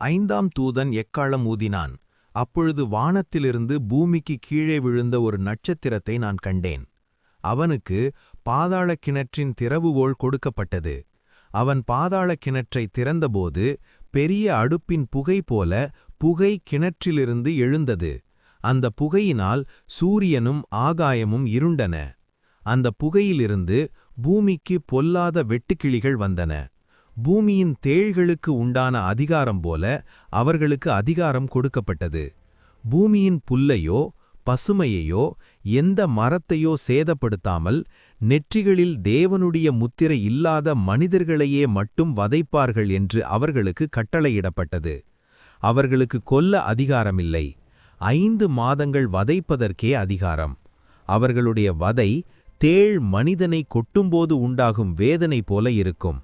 ஐந்தாம் தூதன் எக்காளம் ஊதினான். அப்பொழுது வானத்திலிருந்து பூமிக்கு கீழே விழுந்த ஒரு நட்சத்திரத்தை நான் கண்டேன். அவனுக்கு பாதாளக் கிணற்றின் திறவுகோல் கொடுக்கப்பட்டது. அவன் பாதாளக் கிணற்றைத் திறந்தபோது பெரிய அடுப்பின் புகை போல புகை கிணற்றிலிருந்து எழுந்தது. அந்த புகையினால் சூரியனும் ஆகாயமும் இருண்டன. அந்த புகையிலிருந்து பூமிக்கு பொல்லாத வெட்டுக்கிளிகள் வந்தன. பூமியின் தேள்களுக்கு உண்டான அதிகாரம் போல அவர்களுக்கு அதிகாரம் கொடுக்கப்பட்டது. பூமியின் புல்லையோ பசுமையையோ எந்த மரத்தையோ சேதப்படுத்தாமல் நெற்றிகளில் தேவனுடைய முத்திரை இல்லாத மனிதர்களையே மட்டும் வதைப்பார்கள் என்று அவர்களுக்கு கட்டளையிடப்பட்டது. அவர்களுக்கு கொல்ல அதிகாரமில்லை. 5 மாதங்கள் வதைப்பதற்கே அதிகாரம். அவர்களுடைய வதை தேள் மனிதனை கொட்டும்போது உண்டாகும் வேதனை போல இருக்கும்.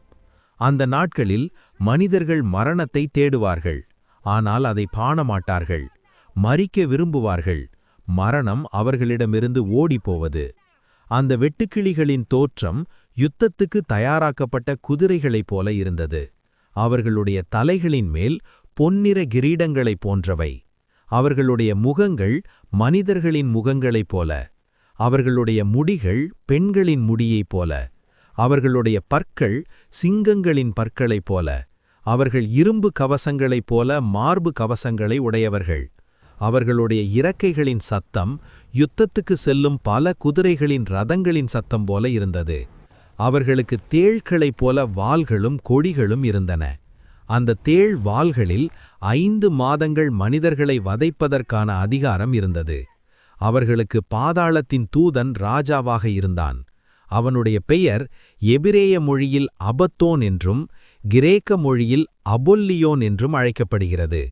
அந்த நாட்களில் மனிதர்கள் மரணத்தை தேடுவார்கள், ஆனால் அதை காணமாட்டார்கள். மரிக்க விரும்புவார்கள், மரணம் அவர்களிடமிருந்து ஓடிப்போவது. அந்த வெட்டுக்கிளிகளின் தோற்றம் யுத்தத்துக்கு தயாராக்கப்பட்ட குதிரைகளைப் போல இருந்தது. அவர்களுடைய தலைகளின் மேல் பொன்னிற கிரீடங்களைப் போன்றவை. அவர்களுடைய முகங்கள் மனிதர்களின் முகங்களைப் போல. அவர்களுடைய முடிகள் பெண்களின் முடியைப் போல. அவர்களுடைய பற்கள் சிங்கங்களின் பற்களைப் போல. அவர்கள் இரும்பு கவசங்களைப் போல மார்பு கவசங்களை உடையவர்கள். அவர்களுடைய இறக்கைகளின் சத்தம் யுத்தத்துக்கு செல்லும் பல குதிரைகளின் ரதங்களின் சத்தம் போல இருந்தது. அவர்களுக்கு தேள்களைப் போல வாள்களும் கொடிகளும் இருந்தன. அந்த தேள் வாள்களில் 5 மாதங்கள் மனிதர்களை வதைப்பதற்கான அதிகாரம் இருந்தது. அவர்களுக்கு பாதாளத்தின் தூதன் ராஜாவாக இருந்தான். அவனுடைய பெயர் எபிரேய மொழியில் அபத்தோன் என்றும் கிரேக்க மொழியில் அபொல்லியோன் என்றும் அழைக்கப்படுகிறது.